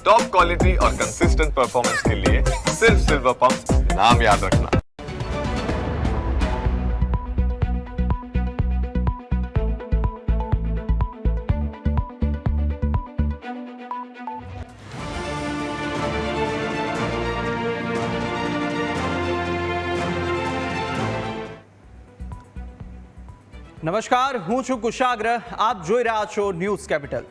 Top quality और consistent performance के लिए सिर्फ सिल्वर पंप नाम याद रखना। નમસ્કાર, હું છું કુશાગ્ર. આપ જોઈ રહ્યા છો ન્યૂઝ કેપિટલ.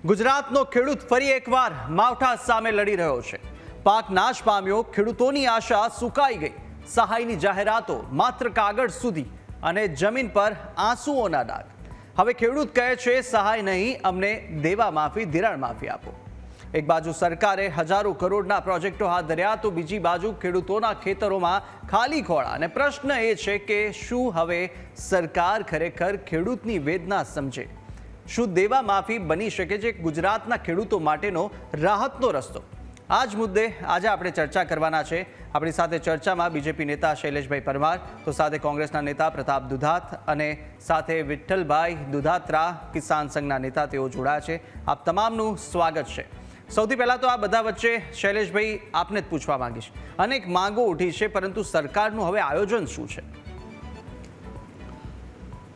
ગુજરાતનો ખેડૂત ફરી એકવાર માવઠા સામે લડી રહ્યો છે. પાક નાશ પામ્યો, ખેડૂતોની આશા સુકાઈ ગઈ. સહાયની જાહેરાતો માત્ર કાગળ સુધી અને જમીન પર આંસુઓના ડાઘ. હવે ખેડૂત કહે છે સહાય નહીં, અમને દેવા માફી, ધિરાણ માફી આપો. એક બાજુ સરકારે હજારો કરોડના પ્રોજેક્ટો હાથ ધર્યા તો બીજી બાજુ ખેડૂતોના ખેતરોમાં ખાલી ખોળા. અને પ્રશ્ન એ છે કે શું હવે સરકાર ખરેખર ખેડૂતની વેદના સમજે? શું દેવા માફી બની શકે છે ગુજરાતના ખેડૂતો માટેનો રાહતનો રસ્તો? આ જ મુદ્દે આજે આપણે ચર્ચા કરવાના છે. આપણી સાથે ચર્ચામાં બીજેપી નેતા શૈલેષભાઈ પરમાર, તો સાથે કોંગ્રેસના નેતા પ્રતાપ દુધાત અને સાથે વિઠ્ઠલભાઈ દુધાત્રા કિસાન સંઘના નેતા તેઓ જોડાયા છે. આપ તમામનું સ્વાગત છે. સૌથી પહેલાં તો આ બધા વચ્ચે શૈલેષભાઈ આપને જ પૂછવા માંગીશ. અનેક માંગો ઉઠી છે, પરંતુ સરકારનું હવે આયોજન શું છે?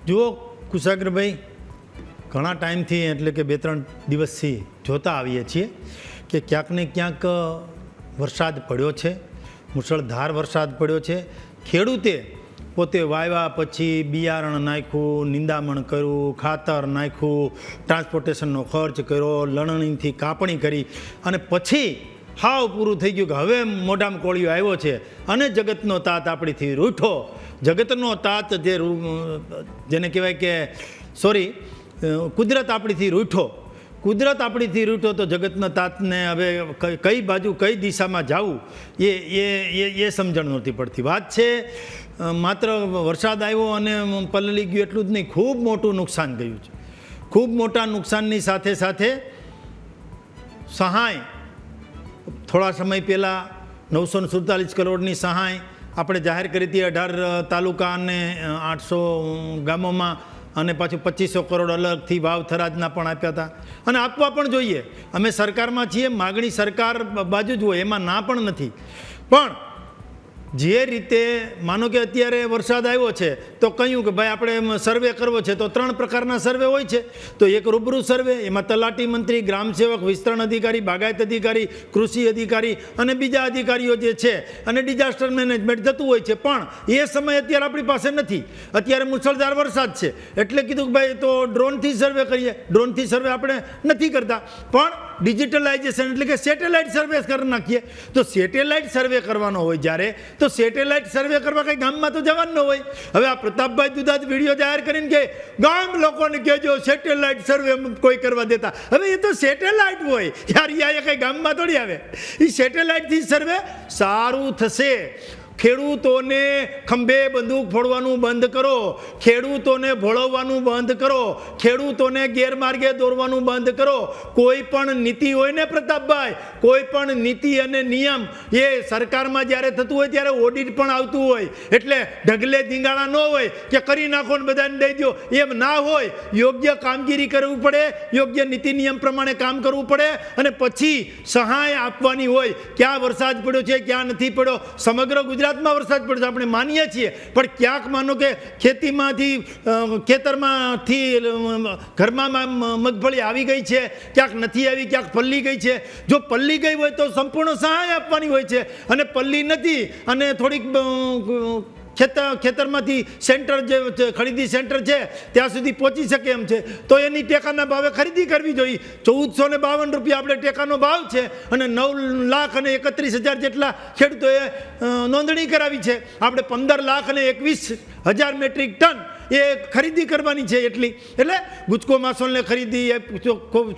જુઓ કુશાગ્રભાઈ, ઘણા ટાઈમથી એટલે કે 2-3 દિવસથી જોતા આવીએ છીએ કે ક્યાંક ને ક્યાંક વરસાદ પડ્યો છે, મુશળધાર વરસાદ પડ્યો છે. ખેડૂતે પોતે વાવ્યા પછી બિયારણ નાખ્યું, નિંદામણ કર્યું, ખાતર નાખ્યું, ટ્રાન્સપોર્ટેશનનો ખર્ચ કર્યો, લણણીથી કાપણી કરી અને પછી હાવ પૂરું થઈ ગયું કે હવે મોઢામાં કોળિયો આવ્યો છે અને જગતનો તાત આપણીથી રૂઠો. જગતનો તાત જેને કહેવાય કે કુદરત આપણીથી રૂઠો. કુદરત આપણીથી રૂઠો તો જગતના તાતને હવે કઈ બાજુ કઈ દિશામાં જવું એ સમજણ નહોતી પડતી. વાત છે માત્ર વરસાદ આવ્યો અને પલળી ગયું એટલું જ નહીં, ખૂબ મોટું નુકસાન ગયું છે. ખૂબ મોટા નુકસાનની સાથે સાથે સહાય થોડા સમય પહેલાં 947 કરોડની સહાય આપણે જાહેર કરી હતી 18 તાલુકા અને 800 ગામોમાં, અને પાછું 2500 કરોડ અલગથી વાવ થરાદના પણ આપ્યા હતા અને આપવા પણ જોઈએ. અમે સરકારમાં છીએ, માગણી સરકાર બાજુ જ હોય, એમાં ના પણ નથી. પણ જે રીતે માનો કે અત્યારે વરસાદ આવ્યો છે તો કહ્યું કે ભાઈ આપણે સર્વે કરવો છે તો 3 પ્રકારના સર્વે હોય છે. તો એક રૂબરૂ સર્વે, એમાં તલાટી મંત્રી, ગ્રામસેવક, વિસ્તરણ અધિકારી, બાગાયત અધિકારી, કૃષિ અધિકારી અને બીજા અધિકારીઓ જે છે અને ડિઝાસ્ટર મેનેજમેન્ટ થતું હોય છે. પણ એ સમય અત્યારે આપણી પાસે નથી. અત્યારે મુશળધાર વરસાદ છે એટલે કીધું કે ભાઈ તો ડ્રોનથી સર્વે કરીએ. ડ્રોનથી સર્વે આપણે નથી કરતા, પણ ડિજિટલાઇઝેશન એટલે કે સેટેલાઇટ સર્વે કરી નાખીએ. તો સેટેલાઇટ સર્વે કરવાનો હોય જ્યારે, તો સેટેલાઇટ સર્વે કરવા કંઈ ગામમાં તો જવાનું ન હોય. હવે આ પ્રતાપભાઈ દુધાત વિડીયો જાહેર કરીને કે ગામ લોકોને કહેજો સેટેલાઇટ સર્વે કોઈ કરવા દેતા. હવે એ તો સેટેલાઇટ હોય યાર, યા કંઈ ગામમાં થોડી આવે. એ સેટેલાઇટથી સર્વે સારું થશે. ખેડૂતોને ખંભે બંદૂક ફોડવાનું બંધ કરો, ખેડૂતોને ભોળવવાનું બંધ કરો, ખેડૂતોને ગેરમાર્ગે દોરવાનું બંધ કરો. કોઈ પણ નીતિ હોય ને પ્રતાપભાઈ, કોઈ પણ નીતિ અને નિયમ એ સરકારમાં જ્યારે થતું હોય ત્યારે ઓડિટ પણ આવતું હોય. એટલે ઢગલે ધીંગાણા ન હોય કે કરી નાખો ને બધાને દઈ દો, એમ ના હોય. યોગ્ય કામગીરી કરવી પડે, યોગ્ય નીતિ નિયમ પ્રમાણે કામ કરવું પડે અને પછી સહાય આપવાની હોય. ક્યાં વરસાદ પડ્યો છે, ક્યાં નથી પડ્યો. સમગ્ર ગુજરાતમાં વરસાદ પડ્યો આપણે માનીએ છીએ, પણ ક્યાંક માનો કે ખેતીમાંથી ખેતરમાંથી ઘરમાં મગફળી આવી ગઈ છે, ક્યાંક નથી આવી, ક્યાંક પલ્લી ગઈ છે. જો પલ્લી ગઈ હોય તો સંપૂર્ણ સહાય આપવાની હોય છે, અને પલ્લી નથી અને થોડીક ખેતરમાંથી સેન્ટર જે ખરીદી સેન્ટર છે ત્યાં સુધી પહોંચી શકે એમ છે તો એની ટેકાના ભાવે ખરીદી કરવી જોઈએ. 1452 રૂપિયા આપણે ટેકાનો ભાવ છે અને 9,31,000 જેટલા ખેડૂતોએ નોંધણી કરાવી છે. આપણે 15,21,000 મેટ્રિક ટન એ ખરીદી કરવાની છે. એટલે ગુજકો માસોલને ખરીદી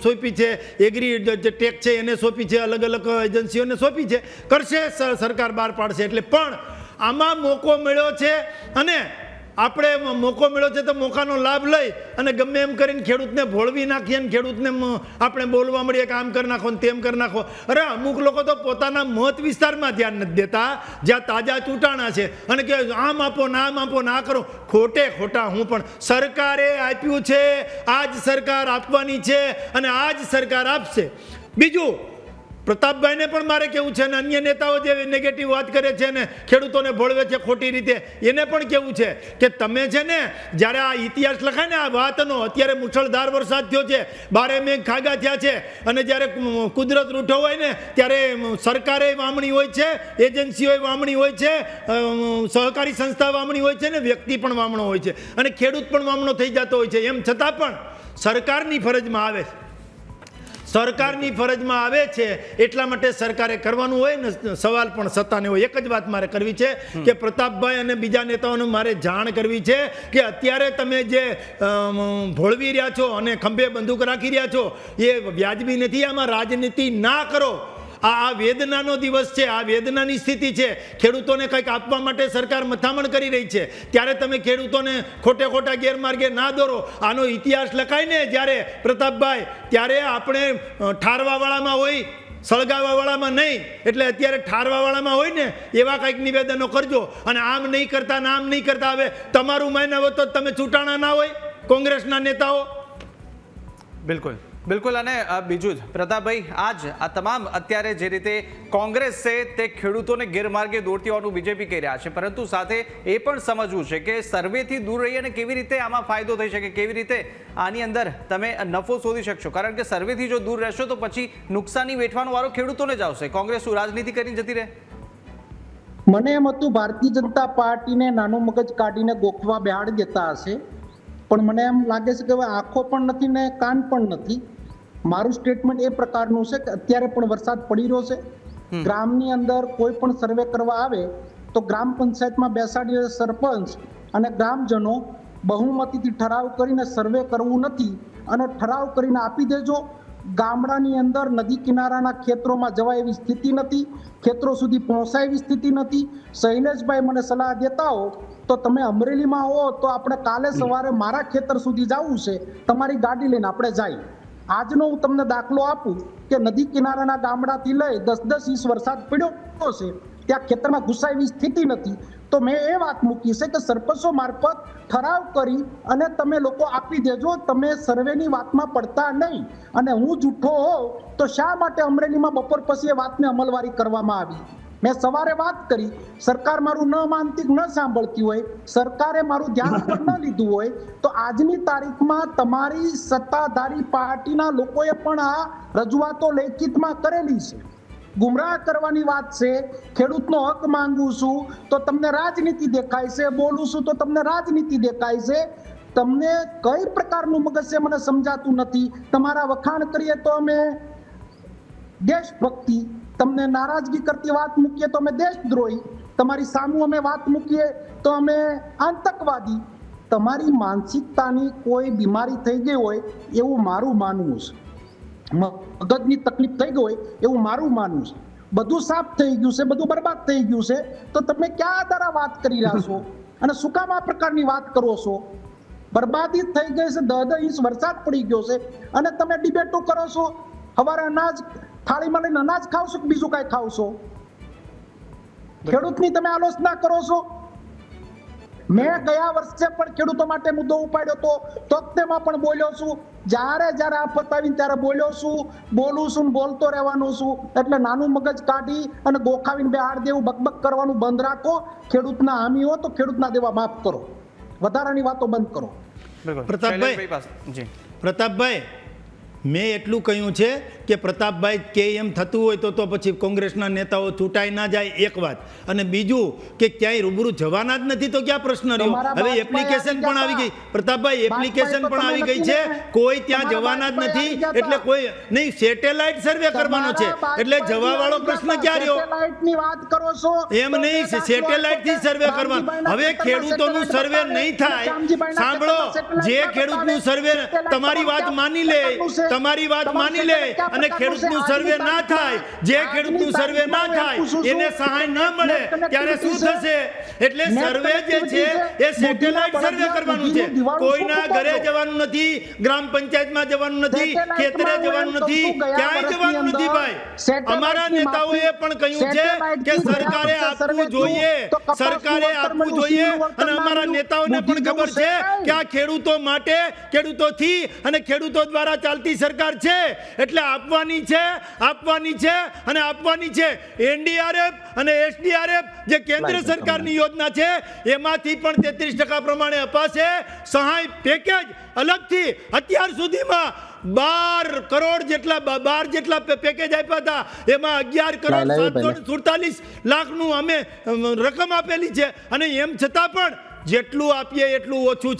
સોંપી છે, એગ્રી જે ટેક છે એને સોંપી છે, અલગ અલગ એજન્સીઓને સોંપી છે. કરશે સરકાર, બહાર પાડશે. એટલે પણ આમાં મોકો મળ્યો છે અને આપણે મોકો મળ્યો છે તો મોકાનો લાભ લઈ અને ગમે એમ કરીને ખેડૂતને ભોળવી નાખીએ અને ખેડૂતને આપણે બોલવા મળીએ કે આમ કરી નાખો ને તેમ કરી નાખો. અરે અમુક લોકો તો પોતાના મત વિસ્તારમાં ધ્યાન નથી દેતા, જ્યાં તાજા ચૂંટાણા છે, અને કે આમ આપો ના આમ આપો ના કરો. ખોટા હું પણ સરકારે આપ્યું છે, આ જ સરકાર આપવાની છે અને આ જ સરકાર આપશે. બીજું પ્રતાપભાઈને પણ મારે કેવું છે, અને અન્ય નેતાઓ જે નેગેટિવ વાત કરે છે ને ખેડૂતોને ભોળવે છે ખોટી રીતે, એને પણ કેવું છે કે તમે છે ને જ્યારે આ ઇતિહાસ લખાય ને આ વાતનો, અત્યારે મુશળધાર વરસાદ થયો છે, 12 મેઘ ખાગા થયા છે, અને જ્યારે કુદરત રૂઠો હોય ને ત્યારે સરકારે વામણી હોય છે, એજન્સીઓએ વામણી હોય છે, સહકારી સંસ્થા વામણી હોય છે ને વ્યક્તિ પણ વામણો હોય છે, અને ખેડૂત પણ વામણો થઈ જતો હોય છે. એમ છતાં પણ સરકારની ફરજમાં આવે છે, સરકારની ફરજમાં આવે છે એટલા માટે સરકારે કરવાનું હોય ને. સવાલ પણ સત્તાને હોય. એક જ વાત મારે કરવી છે કે પ્રતાપભાઈ અને બીજા નેતાઓને મારે જાણ કરવી છે કે અત્યારે તમે જે ભોળવી રહ્યા છો અને ખંભે બંદૂક રાખી રહ્યા છો એ વ્યાજબી નથી. આમાં રાજનીતિ ના કરો. આ વેદનાનો દિવસ છે, આ વેદનાની સ્થિતિ છે. ખેડૂતોને કંઈક આપવા માટે સરકાર મથામણ કરી રહી છે, ત્યારે તમે ખેડૂતોને ખોટા ગેરમાર્ગે ના દોરો. આનો ઇતિહાસ લખાય ને જ્યારે પ્રતાપભાઈ, ત્યારે આપણે ઠારવાવાળામાં હોય, સળગાવાવાળામાં નહીં. એટલે અત્યારે ઠારવાવાળામાં હોય ને એવા કંઈક નિવેદનો કરજો, અને આમ નહીં કરતા ને આમ નહીં કરતા. હવે તમારું માન્યા હોય તો તમે ચૂંટાણા ના હોય કોંગ્રેસના નેતાઓ. બિલકુલ. અને બીજું જ પ્રતાપભાઈ, આ તમામ અત્યારે જે રીતે કોંગ્રેસ છે તે ખેડૂતોને ગેરમાર્ગે દોરતી હોવાનું બીજેપી કહી રહ્યા છે, પરંતુ સાથે એ પણ સમજવું છે કે સર્વેથી દૂર રહી અને કેવી રીતે આમાં ફાયદો થઈ શકે, કેવી રીતે આની અંદર તમે નફો શોધી શકશો. કારણ કે સર્વેથી જો દૂર રહેશો તો પછી નુકસાની વેઠવાનો વારો ખેડૂતોને જ આવશે. કોંગ્રેસ શું રાજનીતિ કરીને જતી રહે? મને એમ હતું ભારતીય જનતા પાર્ટીને નાનું મગજ કાઢીને ગોખવા બેહાડી દેતા હશે, પણ મને એમ લાગે છે કે હવે આંખો પણ નથી ને કાન પણ નથી. મારું સ્ટેટમેન્ટ એ પ્રકારનું છે કે અત્યારે પણ વરસાદ પડી રહ્યો છે. ગ્રામની અંદર કોઈ પણ સર્વે કરવા આવે તો ગ્રામ પંચાયતમાં બેસાડીને સરપંચ અને ગ્રામજનો બહુમતીથી ઠરાવ કરીને સર્વે કરવું નથી, અને ઠરાવ કરીને આપી દેજો. ગામડાની અંદર નદી કિનારાના ખેતરોમાં જવાય એવી સ્થિતિ નથી, ખેતરો સુધી પહોંચાય એવી સ્થિતિ નથી. શૈલેષભાઈ મને સલાહ દેતા હો તો તમે અમરેલીમાં હો તો આપણે કાલે સવારે મારા ખેતર સુધી જવું છે, તમારી ગાડી લઈને આપણે જાય. આજનો હું તમને દાખલો આપું કે નદી કિનારાના ગામડાથી લઈ 10-10 ઇંચ વરસાદ પડ્યો છે, ત્યાં ખેતરમાં ઘૂસાય એવી સ્થિતિ નથી. તો મેં એ વાત મૂકી છે કે સરપંચો મારફત ઠરાવ કરી અને તમે લોકો આપી દેજો. તમે સર્વેની વાતમાં પડતા નહીં. અને હું જૂઠો હોઉં તો શા માટે અમરેલીમાં બપોર પછી એ વાતને અમલવારી કરવામાં આવી? મેં સવારે વાત કરી, સરકાર મારું ન માનતી, ન સાંભળતી હોય, સરકારે મારું ધ્યાન પર ન લીધું હોય, તો આજની તારીખમાં તમારી સત્તાધારી પાર્ટીના લોકોએ પણ આ રજૂઆતો લેખિતમાં કરેલી છે. ગુમરાહ કરવાની વાત છે. ખેડૂતનો હક માંગુ છું તો તમને રાજનીતિ દેખાય છે, બોલું છું તો તમને રાજનીતિ દેખાય છે. તમને કઈ પ્રકારનું મગજ છે મને સમજાતું નથી. તમારા વખાણ કરીએ તો અમે દેશભક્તિ, તમને નારાજગી કરતી વાત મૂકીએ તો અમે દેશદ્રોહી, તમારી સામું અમે વાત મૂકીએ તો અમે આતંકવાદી. તમારી માનસિકતાની કોઈ બીમારી થઈ ગઈ હોય એવું મારું માનવું છે. મગજની તકલીફ થઈ ગઈ હોય એવું મારું માનવું છે. બધું સાફ થઈ ગયું છે, બધું બરબાદ થઈ ગયું છે, તો તમે ક્યાં આધારે વાત કરી રહ્યા છો અને શું કામ આ પ્રકારની વાત કરો છો? બરબાદી થઈ ગઈ છે, 10 ઇંચ વરસાદ પડી ગયો છે, અને તમે ડિબેટો કરો છો. સવારે અનાજ થાળીમાં લઈને અનાજ ખાવશો કે બીજું કઈ ખાવશો? ખેડૂતની તમે આલોચના કરો છો. મેં ગયા વર્ષે પણ ખેડૂતો માટે મુદ્દો ઉપાડ્યો તો તેમાં પણ બોલ્યો છું. જ્યારે આ પતાવીને ત્યારે બોલ્યો છું, બોલું છું, બોલતો રહેવાનું છું. એટલે નાનું મગજ કાઢી અને ગોખાવીને બેહાડ દેવું, બકબક કરવાનું બંધ રાખો. ખેડૂતના હામી હો તો ખેડૂતના દેવા માફ કરો, વધારાની વાતો બંધ કરો. પ્રતાપભાઈ, મેં એટલું કહ્યું છે કે પ્રતાપભાઈ કે એમ થતું હોય તો પછી કોંગ્રેસના નેતાઓ ચૂંટાઈ ના જાય, એક વાત. અને બીજું કે ક્યાંય રૂબરૂ જવાના જ નથી તો ક્યાં પ્રશ્ન રહ્યો? હવે એપ્લિકેશન પણ આવી ગઈ પ્રતાપભાઈ, એપ્લિકેશન પણ આવી ગઈ છે. કોઈ ત્યાં જવાના જ નથી, એટલે કોઈ નહીં. સેટેલાઇટ સર્વે કરવાનો છે એટલે જવાવાળો પ્રશ્ન ક્યાં રહ્યો? એમ નહીં, સેટેલાઇટ થી સર્વે કરવાનો. હવે ખેડૂતોનું સર્વે નહીં થાય. સાંભળો, જે ખેડૂતનું સર્વે, તમારી વાત માની લે, તમારી વાત માની લે, અને ખેડૂતનું સર્વે ના થાય, જે ખેડૂતનું સર્વે ના થાય એને સહાય ન મળે ત્યારે શું થશે? એટલે સર્વે જે છે એ સેટેલાઇટ સર્વે કરવાનું છે. કોઈના ઘરે જવાનું નથી, ગ્રામ પંચાયતમાં જવાનું નથી, ખેતરે જવાનું નથી, ક્યાંય જવાનું નથી. ભાઈ, અમારા નેતાઓએ પણ કહ્યું છે કે સરકારે આપવું જોઈએ, સરકારે આપવું જોઈએ. અને અમારા નેતાઓને પણ ખબર છે કે આ ખેડૂતો માટે, ખેડૂતોથી અને ખેડૂતો દ્વારા ચાલતી સરકાર છે એટલે આપવાની છે અને આપવાની છે. NDRF અને SDRF જે કેન્દ્ર સરકારની યોજના છે એમાંથી પણ 33% પ્રમાણે અપાશે. સહાય પેકેજ અલગથી અત્યાર સુધીમાં 12 કરોડ જેટલા પેકેજ આપ્યા હતા. એમાં 11 કરોડ 747 લાખનું અમે રકમ આપેલી છે. અને એમ છતાં પણ જેટલું આપીએ એટલું ઓછું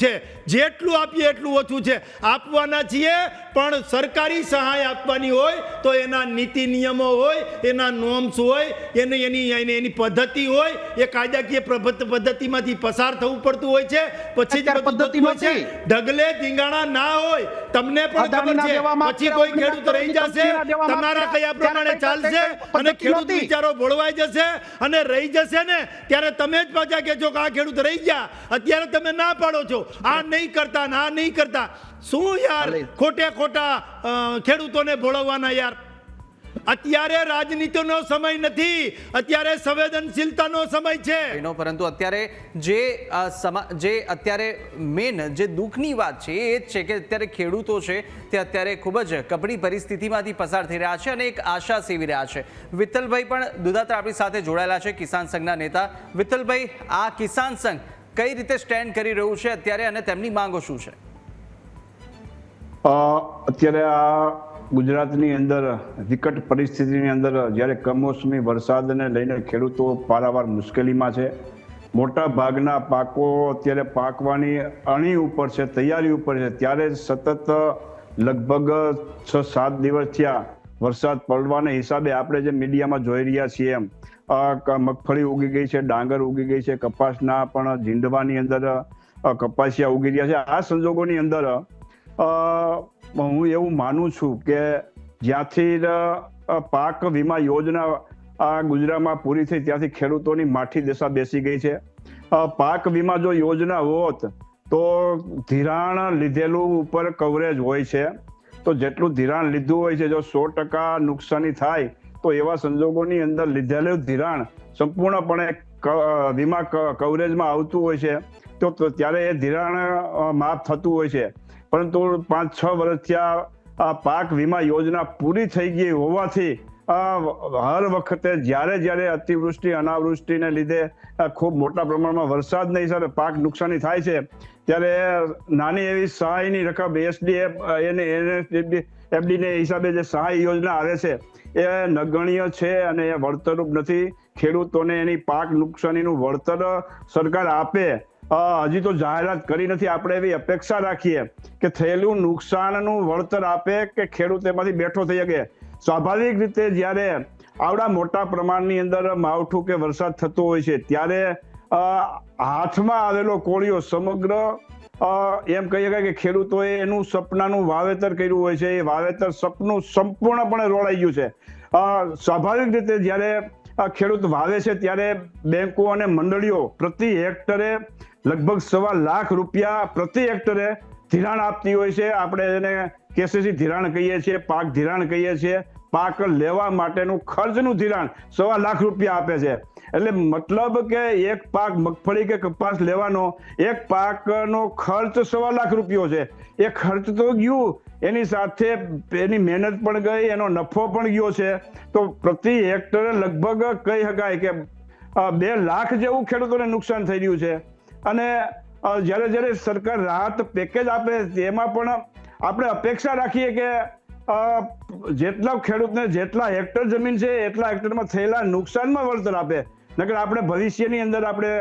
છે. આપવાના છીએ પણ સરકારી સહાય આપવાની હોય તો એના નીતિ નિયમો હોય, એના નોર્મ્સ હોય, એની પદ્ધતિ હોય, એ કાયદાકીય પદ્ધતિમાંથી પસાર થવું પડતું હોય છે. પછી જ પદ્ધતિ હોય છે. ઢગલે ધીંગાણા ના હોય. તમને પણ ખબર છે પછી કોઈ ખેડૂત રહી જશે, તમારા કયા પ્રમાણે ચાલશે અને ખેડૂત બિચારો ભોળવાઈ જશે અને રહી જશે ને ત્યારે તમે જ પાછા કહેજો કે આ ખેડૂત રહી ગયા. અત્યારે તમે ના પાડો છો આ નહીં કરતા. શું યાર ખોટા ખેડૂતોને ભોળવવાના યાર. અત્યારે રાજનીતિનો સમય નથી, અત્યારે સંવેદનશીલતાનો સમય છે. પરંતુ અત્યારે જે અત્યારે મેન જે દુઃખની વાત છે એ જ છે કે અત્યારે ખેડૂતો છે તે અત્યારે ખૂબ જ કપરી પરિસ્થિતિમાંથી પસાર થઈ રહ્યા છે અને એક આશા સેવી રહ્યા છે. વિઠ્ઠલભાઈ પણ દુધાત્ર આપણી સાથે જોડાયેલા છે, કિસાન સંઘના નેતા. વિઠ્ઠલભાઈ, આ કિસાન સંઘ કઈ રીતે સ્ટેન્ડ કરી રહ્યું છે અત્યારે અને તેમની માંગો શું છે? અત્યારે આ ગુજરાતની અંદર વિકટ પરિસ્થિતિની અંદર જ્યારે કમોસમી વરસાદને લઈને ખેડૂતો પારાવાર મુશ્કેલીમાં છે. મોટા ભાગના પાકો અત્યારે પાકવાની અણી ઉપર છે, તૈયારી ઉપર છે. ત્યારે સતત લગભગ 6-7 દિવસ થયા વરસાદ પડવાના હિસાબે આપણે જે મીડિયામાં જોઈ રહ્યા છીએ એમ મગફળી ઉગી ગઈ છે, ડાંગર ઉગી ગઈ છે, કપાસના પણ ઝીંડવાની અંદર કપાસિયા ઉગી રહ્યા છે. આ સંજોગોની અંદર હું એવું માનું છું કે જ્યાંથી પાક વીમા યોજના આ ગુજરાતમાં પૂરી થઈ ત્યાંથી ખેડૂતોની માઠી દશા બેસી ગઈ છે. પાક વીમા જો યોજના હોત તો ધિરાણ લીધેલું ઉપર કવરેજ હોય છે. તો જેટલું ધિરાણ લીધું હોય છે જો 100% નુકસાની થાય તો એવા સંજોગોની અંદર લીધેલું ધિરાણ સંપૂર્ણપણે વીમા કવરેજમાં આવતું હોય છે. તો ત્યારે એ ધિરાણ માફ થતું હોય છે. પરંતુ 5-6 વર્ષ થયા પાક વીમા યોજના પૂરી થઈ ગઈ હોવાથી હર વખતે જ્યારે અતિવૃષ્ટિ અનાવૃષ્ટિને લીધે ખૂબ મોટા પ્રમાણમાં વરસાદના હિસાબે પાક નુકસાની થાય છે ત્યારે નાની એવી સહાયની રકમ એફડીને હિસાબે જે સહાય યોજના આવે છે એ નગણ્ય છે અને એ વળતરરૂપ નથી. ખેડૂતોને એની પાક નુકસાનીનું વળતર સરકાર આપે હજી તો જાહેરાત કરી નથી. આપણે એવી અપેક્ષા રાખીએ કે થયેલું નુકસાનનું વળતર આપે કે ખેડૂત એમાંથી બેઠો થઈ શકે. સ્વાભાવિક રીતે જ્યારે આવડા મોટા પ્રમાણની અંદર માવઠું કે વરસાદ થતો હોય છે ત્યારે હાથમાં આવેલો કોળિયો સમગ્ર એમ કહી શકાય કે ખેડૂતોએ એનું સપનાનું વાવેતર કર્યું હોય છે. એ વાવેતર સપનું સંપૂર્ણપણે રોળાઈ ગયું છે. સ્વાભાવિક રીતે જ્યારે ખેડૂત વાવે છે ત્યારે બેંકો અને મંડળીઓ પ્રતિ હેક્ટરે લગભગ 1.25 લાખ રૂપિયા પ્રતિ હેક્ટરે ધિરાણ આપતી હોય છે. આપણે એને કેસીસી ધિરાણ કહીએ છીએ, પાક ધિરાણ કહીએ છીએ. પાક લેવા માટેનું ખર્ચનું ધિરાણ 1.25 લાખ રૂપિયા આપે છે. એટલે મતલબ કે એક પાક મગફળી કે કપાસ લેવાનો એક પાકનો ખર્ચ 1.25 લાખ રૂપિયો છે. એ ખર્ચ તો ગયું, એની સાથે એની મહેનત પણ ગઈ, એનો નફો પણ ગયો છે. તો પ્રતિ હેક્ટરે લગભગ કહી શકાય કે 2 લાખ જેવું ખેડૂતોને નુકસાન થઈ રહ્યું છે. અને જ્યારે સરકાર રાહત પેકેજ આપે તેમાં પણ આપણે અપેક્ષા રાખીએ કે જેટલા ખેડૂતને જેટલા હેક્ટર જમીન છે એટલા હેક્ટરમાં થયેલા નુકસાનમાં વળતર આપે. નકર આપણે ભવિષ્યની અંદર આપણે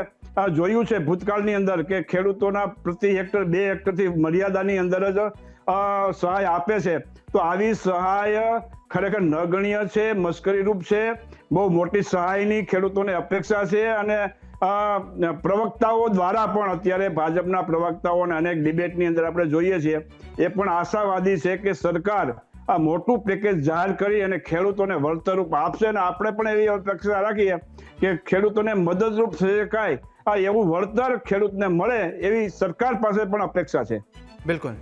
જોયું છે ભૂતકાળની અંદર કે ખેડૂતોના પ્રતિ હેક્ટર 2 હેક્ટરથી મર્યાદાની અંદર જ સહાય આપે છે. તો આવી સહાય ખરેખર નગણ્ય છે, મશ્કરીરૂપ છે. બહુ મોટી સહાયની ખેડૂતોને અપેક્ષા છે. અને પ્રવક્તાઓ દ્વારા પણ અત્યારે ભાજપના પ્રવક્તાઓને અનેક ડિબેટની અંદર આપણે જોઈએ છીએ એ પણ આશાવાદી છે કે સરકાર આ મોટું પેકેજ જાહેર કરી અને ખેડૂતોને વળતરરૂપ આપશે. અને આપણે પણ એવી અપેક્ષા રાખીએ કે ખેડૂતોને મદદરૂપ થઈ શકાય એવું વળતર ખેડૂતને મળે એવી સરકાર પાસે પણ અપેક્ષા છે. બિલકુલ.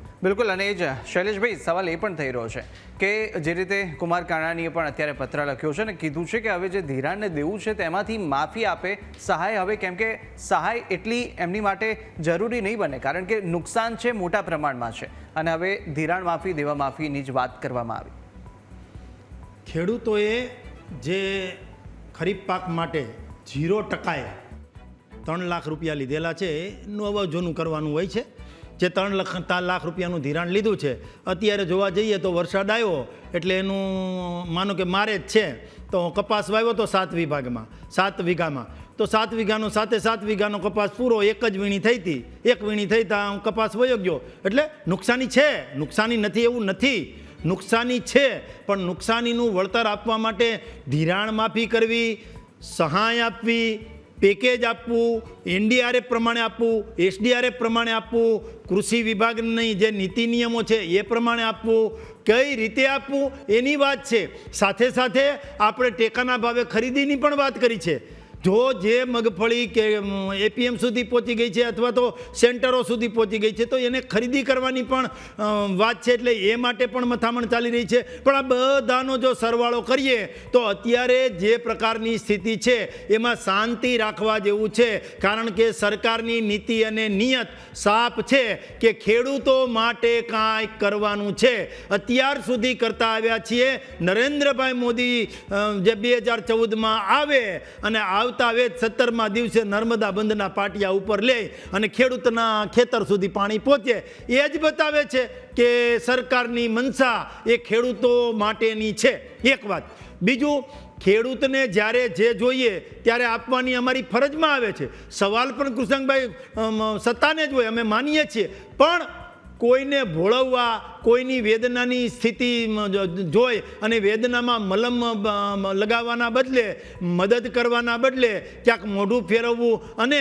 અને એ જ શૈલેષભાઈ, સવાલ એ પણ થઈ રહ્યો છે કે જે રીતે કુમાર કાનાણીએ પણ અત્યારે પત્ર લખ્યો છે અને કીધું છે કે હવે જે ધિરાણને દેવું છે તેમાંથી માફી આપે સહાય. હવે કેમ કે સહાય એટલી એમની માટે જરૂરી નહીં બને કારણ કે નુકસાન છે મોટા પ્રમાણમાં છે. અને હવે ધિરાણ માફી દેવા માફીની જ વાત કરવામાં આવી? ખેડૂતોએ જે ખરીફ પાક માટે 0%એ 3 લાખ રૂપિયા લીધેલા છે એનું હવે જૂનું કરવાનું હોય છે. જે 3 લાખ રૂપિયાનું ધિરાણ લીધું છે, અત્યારે જોવા જઈએ તો વરસાદ આવ્યો એટલે એનું માનો કે મારે જ છે તો કપાસ વાવ્યો તો 7 વીઘામાં તો 7 વીઘાનો 7 વીઘાનો કપાસ પૂરો એક જ વીણી થઈ હતી. એક વીણી થઈ ત્યાં કપાસ વયો ગયો. એટલે નુકસાની છે, નુકસાની નથી એવું નથી, નુકસાની છે. પણ નુકસાનીનું વળતર આપવા માટે ધિરાણ માફી કરવી, સહાય આપવી, પેકેજ આપવું, NDRF પ્રમાણે આપવું, SDRF પ્રમાણે આપવું, કૃષિ વિભાગની જે નીતિ નિયમો છે એ પ્રમાણે આપવું, કઈ રીતે આપવું એની વાત છે. સાથે સાથે આપણે ટેકાના ભાવે ખરીદીની પણ વાત કરી છે. જો જે મગફળી કે APM સુધી પહોંચી ગઈ છે અથવા તો સેન્ટરો સુધી પહોંચી ગઈ છે તો એને ખરીદી કરવાની પણ વાત છે. એટલે એ માટે પણ મથામણ ચાલી રહી છે. પણ આ બધાનો જો સરવાળો કરીએ તો અત્યારે જે પ્રકારની સ્થિતિ છે એમાં શાંતિ રાખવા જેવું છે. કારણ કે સરકારની નીતિ અને નિયત સાફ છે કે ખેડૂતો માટે કાંઈક કરવાનું છે. અત્યાર સુધી કરતા આવ્યા છીએ. નરેન્દ્રભાઈ મોદી જે 2014માં આવે અને આવતા 17મા દિવસે નર્મદા બંધના પાટિયા ઉપર લે અને ખેડૂતના ખેતર સુધી પાણી પહોંચે, એ જ બતાવે છે કે સરકારની મનસા એ ખેડૂતો માટેની છે. એક વાત. બીજું, ખેડૂતને જ્યારે જે જોઈએ ત્યારે આપવાની અમારી ફરજમાં આવે છે. સવાલ પણ કૃષ્ણભાઈ સત્તાને જ હોય, અમે માનીએ છીએ. પણ કોઈને ભોળવવા, કોઈની વેદનાની સ્થિતિ જોઈ અને વેદનામાં મલમ લગાવવાના બદલે, મદદ કરવાના બદલે ક્યાંક મોઢું ફેરવવું, અને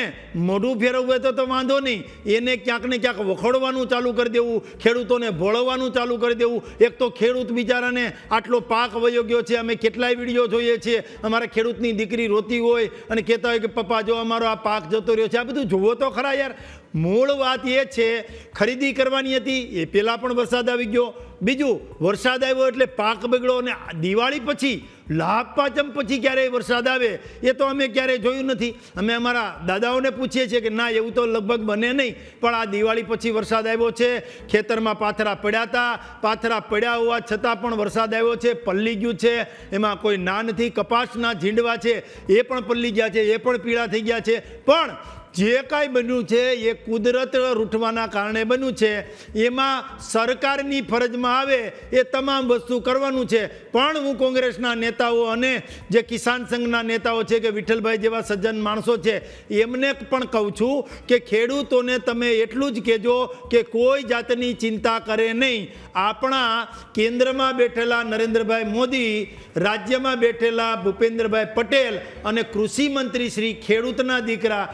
મોઢું ફેરવવું તો વાંધો નહીં, એને ક્યાંક ને ક્યાંક વખોડવાનું ચાલુ કરી દેવું, ખેડૂતોને ભોળવવાનું ચાલુ કરી દેવું. એક તો ખેડૂત બિચારાને આટલો પાક વયો ગયો છે. અમે કેટલાય વિડીયો જોઈએ છીએ, અમારા ખેડૂતની દીકરી રોતી હોય અને કહેતા હોય કે પપ્પા જો અમારો આ પાક જતો રહ્યો છે. આ બધું જુઓ તો ખરા યાર. મૂળ વાત એ છે ખરીદી કરવાની હતી, એ પહેલાં પણ વરસાદ આવી ગયો. બીજું, વરસાદ આવ્યો એટલે પાક બગડ્યો. અને દિવાળી પછી, લાભ પાંચમ પછી ક્યારેય વરસાદ આવે એ તો અમે ક્યારેય જોયું નથી. અમે અમારા દાદાઓને પૂછીએ છીએ કે ના, એવું તો લગભગ બને નહીં. પણ આ દિવાળી પછી વરસાદ આવ્યો છે. ખેતરમાં પાથરા પડ્યા હતા, પાથરા પડ્યા હોવા છતાં પણ વરસાદ આવ્યો છે, પલ્લી ગયું છે. એમાં કોઈ ના નથી. કપાસના ઝીંડવા છે એ પણ પલ્લી ગયા છે, એ પણ પીળા થઈ ગયા છે. પણ જે કાંઈ બન્યું છે એ કુદરત રૂઠવાના કારણે બન્યું છે. એમાં સરકારની ફરજમાં આવે એ તમામ વસ્તુ કરવાનું છે. પણ હું કોંગ્રેસના નેતાઓ અને જે કિસાન સંઘના નેતાઓ છે કે વિઠ્ઠલભાઈ જેવા સજ્જન માણસો છે એમને પણ કહું છું કે ખેડૂતોને તમે એટલું જ કહેજો કે કોઈ જાતની ચિંતા કરે નહીં. આપણા કેન્દ્રમાં બેઠેલા નરેન્દ્રભાઈ મોદી, રાજ્યમાં બેઠેલા ભૂપેન્દ્રભાઈ પટેલ અને કૃષિ મંત્રી શ્રી ખેડૂતના દીકરા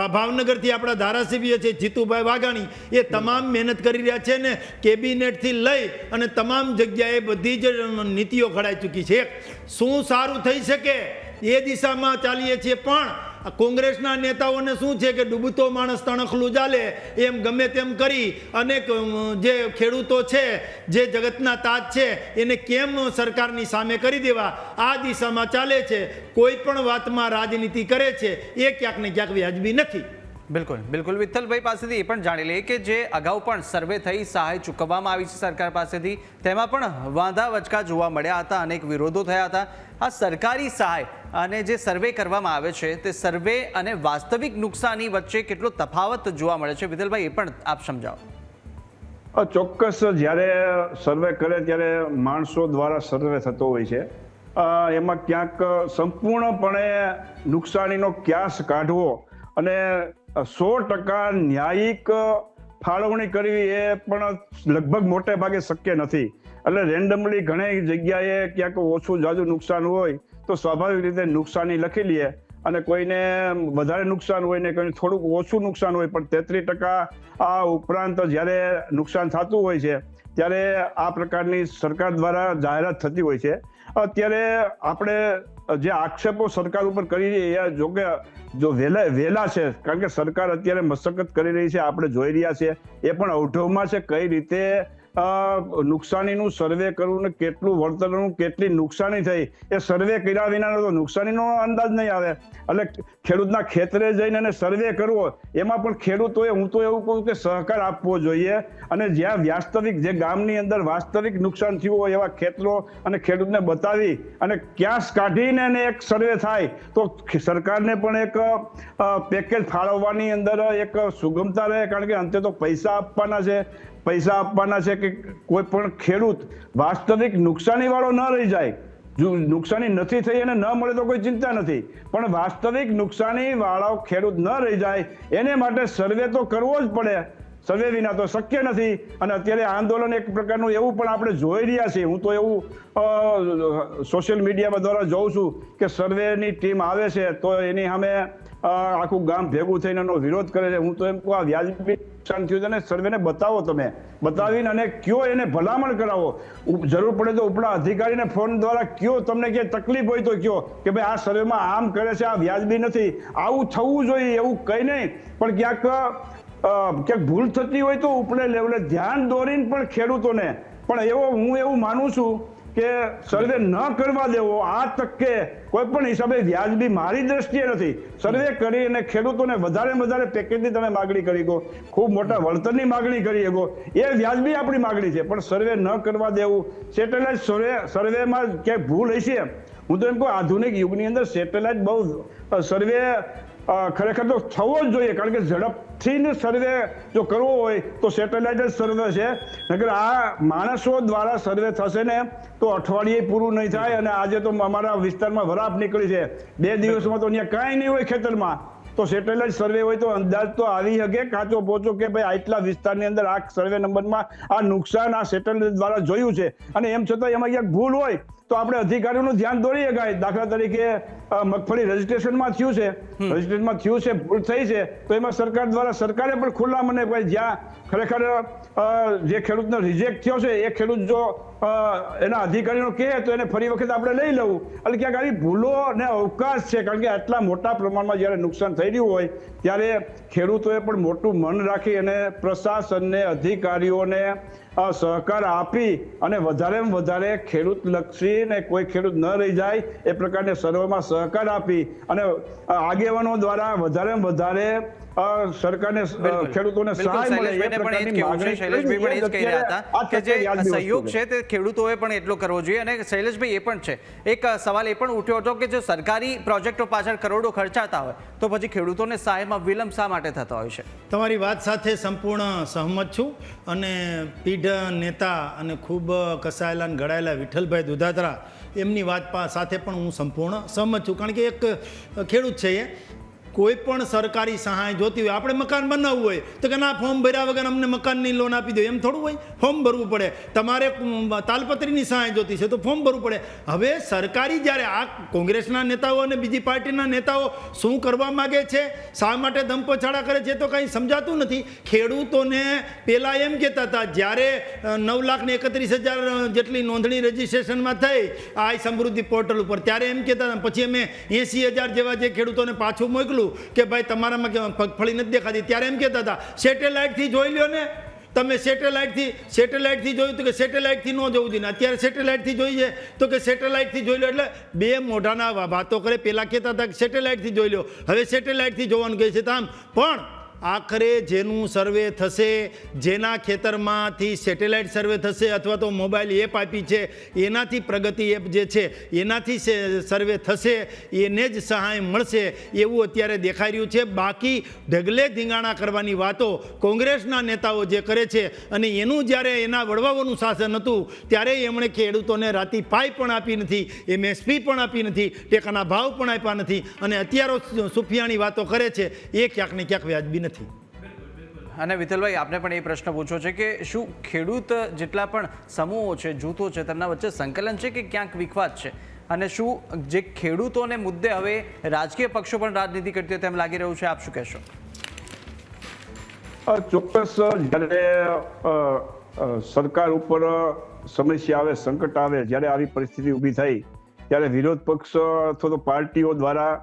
ભાવનગરથી આપણા ધારાસભ્ય છે જીતુભાઈ વાઘાણી, એ તમામ મહેનત કરી રહ્યા છે ને કેબિનેટથી લઈ અને તમામ જગ્યાએ બધી જ નીતિઓ ઘડાઈ ચૂકી છે. શું સારું થઈ શકે એ દિશામાં ચાલીએ છીએ. પણ કોંગ્રેસના નેતાઓને શું છે કે ડૂબતો માણસ તણખલું ચાલે એમ ગમે તેમ કરી અને જે ખેડૂતો છે, જે જગતના તાજ છે, એને કેમ સરકારની સામે કરી દેવા, આ દિશામાં ચાલે છે. કોઈ પણ વાતમાં રાજનીતિ કરે છે એ ક્યાંક ને ક્યાંક વ્યાજબી નથી. બિલકુલ બિલકુલ. વિઠ્ઠલભાઈ પાસેથી એ પણ જાણી લઈએ કે જે અગાઉ પણ સર્વે થઈ સહાય ચૂકવવામાં આવી છે સરકાર પાસેથી, તેમાં પણ વાંધા વચકા જોવા મળ્યા હતા, અનેક વિરોધો થયા હતા. આ સરકારી સહાય અને જે સર્વે કરવામાં આવે છે તે સર્વે અને વાસ્તવિક નુકસાની વચ્ચે કેટલો તફાવત જોવા મળે છે, વિઠ્ઠલભાઈ એ પણ આપ સમજાવો. ચોક્કસ. જ્યારે સર્વે કરે ત્યારે માણસો દ્વારા સર્વે થતો હોય છે. એમાં ક્યાંક સંપૂર્ણપણે નુકસાનીનો ક્યાસ કાઢવો અને 100% ન્યાયિક ફાળવણી કરવી એ પણ લગભગ મોટે ભાગે શક્ય નથી. એટલે રેન્ડમલી ઘણી જગ્યાએ ક્યાંક ઓછું જાજુ નુકસાન હોય તો સ્વાભાવિક રીતે નુકસાની લખી લઈએ, અને કોઈને વધારે નુકસાન હોય ને કોઈને થોડુંક ઓછું નુકસાન હોય. પણ 33% આ ઉપરાંત જ્યારે નુકસાન થતું હોય છે ત્યારે આ પ્રકારની સરકાર દ્વારા જાહેરાત થતી હોય છે. અત્યારે આપણે જે આક્ષેપો સરકાર ઉપર કરીએ એ જોકે જો વહેલા છે, કારણ કે સરકાર અત્યારે મશક્કત કરી રહી છે, આપણે જોઈ રહ્યા છે. એ પણ અવઢવમાં છે કઈ રીતે નુકસાનીનું સર્વે કરવું ને કેટલું વળતરનું કેટલી નુકસાની થઈ એ સર્વે કર્યા વિના તો નુકસાનીનો અંદાજ નહીં આવે. એટલે ખેડૂતના ખેતરે જઈને અને સર્વે કરવો એમાં પણ ખેડૂતોએ, હું તો એવું કહું કે સહકાર આપવો જોઈએ. અને જ્યાં વાસ્તવિક, જે ગામની અંદર વાસ્તવિક નુકસાન થયું હોય એવા ખેતરો અને ખેડૂતને બતાવી અને ક્યાસ કાઢીને એને એક સર્વે થાય તો સરકારને પણ એક પેકેજ ફાળવવાની અંદર એક સુગમતા રહે. કારણ કે અંતે તો પૈસા આપવાના છે કે કોઈ પણ ખેડૂત વાસ્તવિક નુકસાની વાળો ન રહી જાય. જો નુકસાની નથી થઈ અને ન મળે તો કોઈ ચિંતા નથી, પણ વાસ્તવિક નુકસાની વાળો ખેડૂત ન રહી જાય એને માટે સર્વે તો કરવો જ પડે. સર્વે વિના તો શક્ય નથી. અને અત્યારે આંદોલન એક પ્રકારનું એવું પણ આપણે જોઈ રહ્યા છીએ. હું તો એવું સોશિયલ મીડિયા દ્વારા જોઉં છું કે સર્વેની ટીમ આવે છે તો એની સામે આખું ગામ ભેગું થઈને એનો વિરોધ કરે છે. હું તો એમ કહું, આ વ્યાજબી નુકસાન થયું છે ને સર્વેને બતાવો, તમે બતાવીને અને કયો, એને ભલામણ કરાવો. જરૂર પડે તો ઉપલા અધિકારીને ફોન દ્વારા કયો, તમને ક્યાંય તકલીફ હોય તો કયો કે ભાઈ આ સર્વેમાં આમ કરે છે, આ વ્યાજબી નથી, આવું થવું જોઈએ. એવું કંઈ નહીં, પણ ક્યાંક ભૂલ થતી હોય તો ઉપલે લેવલે ધ્યાન દોરીને પણ ખેડૂતોને પણ હું એવું માનું છું કે સર્વે ન કરવા દેવો આ તકે કોઈ પણ હિસાબે વ્યાજબી મારી દ્રષ્ટિએ નથી. સર્વે કરી અને ખેડૂતોને વધારે પેકેજની તમે માગણી કરી ગો, ખૂબ મોટા વળતરની માગણી કરી શકો, એ વ્યાજબી આપણી માગણી છે. પણ સર્વે ન કરવા દેવું, સેટેલાઇટ સર્વેમાં ક્યાંક ભૂલ હશે. હું તો એમ કહું, આધુનિક યુગની અંદર સેટેલાઇટ બહુ સર્વે ખરેખર તો થવો જ જોઈએ. કારણ કે ઝડપથી સર્વે જો કરવો હોય તો સેટેલાઇટ જ સર્વે છે. નકર આ માણસો દ્વારા સર્વે થશે ને તો અઠવાડિયે પૂરું નહીં થાય. અને આજે તો અમારા વિસ્તારમાં વરાપ નીકળી છે, 2 દિવસમાં તો અહીંયા કાંઈ નહીં હોય ખેતરમાં. તો સેટેલાઇટ સર્વે હોય તો અંદાજ તો આવી શકે કાચો પોચો કે ભાઈ આટલા વિસ્તારની અંદર આ સર્વે નંબરમાં આ નુકસાન આ સેટેલાઇટ દ્વારા જોયું છે. અને એમ છતાં એમાં ક્યાંક ભૂલ હોય તો આપણે અધિકારીઓનું ધ્યાન દોરી શકાય. દાખલા તરીકે મગફળી રજીસ્ટ્રેશનમાં થયું છે, ભૂલ થઈ છે, તો એમાં સરકાર દ્વારા સરકારે પણ ખુલ્લા મને ભાઈ જ્યાં ખરેખર જે ખેડૂતનો રિજેક્ટ થયો છે એ ખેડૂત જો એના અધિકારીનો કહે તો એને ફરી વખત આપણે લઈ લેવું. એટલે ક્યાંક આવી ભૂલો ને અવકાશ છે. કારણ કે આટલા મોટા પ્રમાણમાં જ્યારે નુકસાન થઈ રહ્યું હોય ત્યારે ખેડૂતોએ પણ મોટું મન રાખી અને પ્રશાસનને, અધિકારીઓને સહકાર આપી અને વધારે ખેડૂત લક્ષી ને કોઈ ખેડૂત ન રહી જાય એ પ્રકારને સર્વેમાં સહકાર આપી અને આગેવાનો દ્વારા વધારે સરકારને ખેડૂતોને સહાય મળે એ પ્રકારની માગણી. શૈલેષભાઈ પણ એ જ કહી રહ્યા હતા કે જે સહયોગ છે તે ખેડૂતોએ પણ એટલો કરવો જોઈએ. અને શૈલેષભાઈ, એ પણ છે એક સવાલ એ પણ ઉઠ્યો હતો કે જો સરકારી પ્રોજેક્ટો પાછળ કરોડો ખર્ચાતા હોય તો પછી ખેડૂતોને સહાયમાં વિલંબ શા માટે થતો હોય છે? તમારી વાત સાથે સંપૂર્ણ સહમત છું. અને પીઢ નેતા અને ખૂબ કસાયેલા અને ઘડાયેલા વિઠ્ઠલભાઈ દુધાત્રા એમની વાત સાથે પણ હું સંપૂર્ણ સહમત છું. કારણ કે એક ખેડૂત છે, એ કોઈ પણ સરકારી સહાય જોતી હોય, આપણે મકાન બનાવવું હોય તો કે ના, ફોર્મ ભર્યા વગર અમને મકાનની લોન આપી દો, એમ થોડું હોય. ફોર્મ ભરવું પડે. તમારે તાલપત્રીની સહાય જોતી છે તો ફોર્મ ભરવું પડે. હવે સરકારી જ્યારે આ કોંગ્રેસના નેતાઓ અને બીજી પાર્ટીના નેતાઓ શું કરવા માગે છે, શા માટે ધમપછાડા કરે છે તો કંઈ સમજાતું નથી. ખેડૂતોને પહેલાં એમ કહેતા હતા, જ્યારે 9,31,000 જેટલી નોંધણી રજીસ્ટ્રેશનમાં થઈ આ સમૃદ્ધિ પોર્ટલ ઉપર, ત્યારે એમ કહેતા હતા. પછી અમે 80,000 જેવા જે ખેડૂતોને પાછું મોકલું કે ભાઈ તમારામાં મગફળી નથી દેખાતી, ત્યારે એમ કહેતા હતા સેટેલાઇટથી જોઈ લ્યો ને તમે. સેટેલાઇટથી જોયું તો કે સેટેલાઇટથી ન જોવું જોઈએ. અત્યારે સેટેલાઇટથી જોઈએ તો કે સેટેલાઇટથી જોઈ લો. એટલે બે મોઢાના વાતો કરે. પહેલાં કહેતા હતા કે સેટેલાઇટથી જોઈ લો, હવે સેટેલાઇટથી જોવાનું કહે છે. તો આમ પણ આખરે જેનું સર્વે થશે, જેના ખેતરમાંથી સેટેલાઇટ સર્વે થશે અથવા તો મોબાઈલ એપ આપી છે એનાથી, પ્રગતિ એપ જે છે એનાથી સર્વે થશે, એને જ સહાય મળશે એવું અત્યારે દેખાઈ રહ્યું છે. બાકી ઢગલે ધીંગાણા કરવાની વાતો કોંગ્રેસના નેતાઓ જે કરે છે, અને એનું જ્યારે એના વડવાઓનું શાસન હતું ત્યારે એમણે ખેડૂતોને રાતી પાઈ પણ આપી નથી, MSP પણ આપી નથી, ટેકાના ભાવ પણ આપ્યા નથી, અને અત્યારે સુફિયાની વાતો કરે છે એ ક્યાંક ને ક્યાંક વ્યાજબી નથી. અને વિઠ્ઠલભાઈ, આપને પણ એ પ્રશ્ન પૂછ્યો છે કે શું ખેડૂત જેટલા પણ સમૂહો છે, જૂથો છે, તેમના વચ્ચે સંકલન છે કે ક્યાંક વિખવાદ છે? અને શું જે ખેડૂતોને મુદ્દે હવે રાજકીય પક્ષો પણ રાજનીતિ કરતી હોય તેમ લાગી રહ્યું છે? આપ શું કહેશો? ચોક્કસ, જ્યારે સરકાર ઉપર સમસ્યા આવે, સંકટ આવે, જ્યારે આવી પરિસ્થિતિ ઊભી થઈ ત્યારે વિરોધ પક્ષ અથવા તો પાર્ટીઓ દ્વારા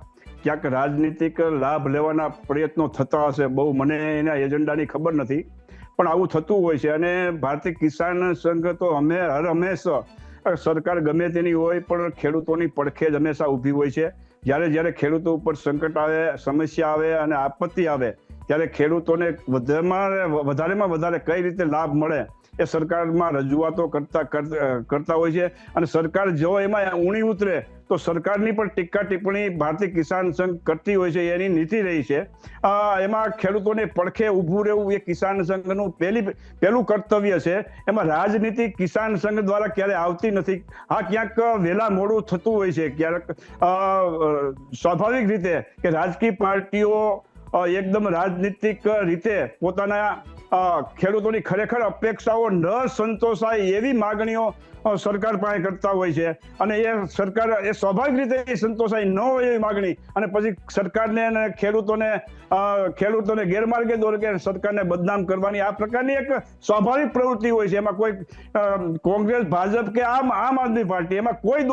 ક્યાંક રાજનીતિક લાભ લેવાના પ્રયત્નો થતા હશે. બહુ મને એના એજન્ડાની ખબર નથી, પણ આવું થતું હોય છે. અને ભારતીય કિસાન સંઘ તો હંમેશા સરકાર ગમે તેની હોય પણ ખેડૂતોની પડખે જ હંમેશા ઊભી હોય છે. જ્યારે ખેડૂતો ઉપર સંકટ આવે, સમસ્યા આવે અને આપત્તિ આવે ત્યારે ખેડૂતોને વધારેમાં વધારે કઈ રીતે લાભ મળે એ સરકારમાં રજૂઆતો કરતા હોય છે. અને સરકાર જો એમાં ઊણી ઉતરે તો સરકારની પણ ટીકા ટિપ્પણી ભારતીય કિસાન સંઘ કરતી હોય છે, એની નીતિ રહી છે. એમાં ખેડૂતોને પડખે ઊભું રહેવું એ કિસાન સંઘનું પહેલું કર્તવ્ય છે. એમાં રાજનીતિ કિસાન સંઘ દ્વારા ક્યારે આવતી નથી. હા, ક્યાંક વહેલા મોડું થતું હોય છે, ક્યારેક સ્વાભાવિક રીતે કે રાજકીય પાર્ટીઓ એકદમ રાજનીતિક રીતે પોતાના ખેડૂતોની ખરેખર અપેક્ષાઓ ન સંતોષાય એવી માગણીઓ સરકાર પાસે કરતા હોય છે. અને એ સરકાર એ સ્વાભાવિક રીતે સંતોષાય ન હોય એવી માગણી અને પછી સરકારને અને ખેડૂતોને ગેરમાર્ગે દોરે કે સરકારને બદનામ કરવાની આ પ્રકારની એક સ્વાભાવિક પ્રવૃત્તિ હોય છે. એમાં કોઈ કોંગ્રેસ, ભાજપ કે આમ આદમી પાર્ટી એમાં કોઈ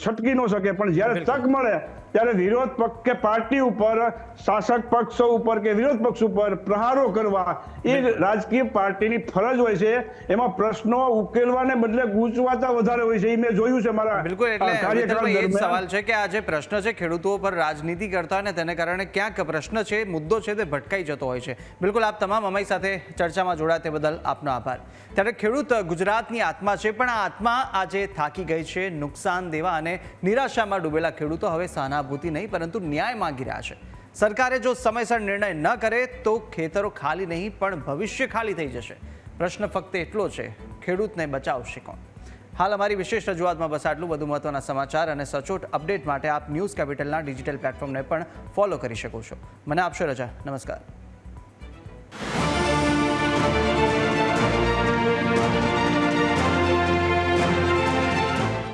છટકી ન શકે. પણ જ્યારે તક મળે ત્યારે વિરોધ પક્ષ કે પાર્ટી ઉપર, શાસક પક્ષો ઉપર કે વિરોધ પક્ષ ઉપર પ્રહારો કરવા એ રાજકીય પાર્ટીની ફરજ હોય છે. એમાં પ્રશ્નો ઉકેલવાને બદલે ગૂંચવાતા વધારે હોય છે. એ મેં જોયું છે મારા બિલકુલ. એટલે કાર્યકાળ એ જ દરમિયાન. સવાલ છે કે આ જે પ્રશ્ન છે ખેડૂતો પર રાજનીતિ કરતા ને તેને કારણે ક્યાંક પ્રશ્ન છે, મુદ્દો છે તે ભટકાઈ જતો હોય છે. બિલકુલ, આપ તમામ અમારી સાથે ચર્ચામાં જોડાયા તે બદલ આપનો આભાર. ત્યારે ખેડૂત ગુજરાતની આત્મા છે, પણ આ આત્મા આજે થાકી ગઈ છે. નુકસાન દેવા અને નિરાશામાં ડૂબેલા ખેડૂતો હવે સહાનુભૂતિ નહીં પરંતુ ન્યાય માંગી રહ્યા છે. સરકારે જો સમયસર નિર્ણય ન કરે તો ખેતરો ખાલી નહીં પણ ભવિષ્ય ખાલી થઈ જશે. પ્રશ્ન ફક્ત એટલો છે, ખેડૂતને બચાવશે કોણ? હાલ અમારી વિશેષ રજૂઆતમાં બસ આટલું. વધુ મહત્વના સમાચાર અને સચોટ અપડેટ માટે આપ ન્યૂઝ કેપિટલના ડિજિટલ પ્લેટફોર્મને પણ ફોલો કરી શકો છો. મને આપશો રજા. નમસ્કાર.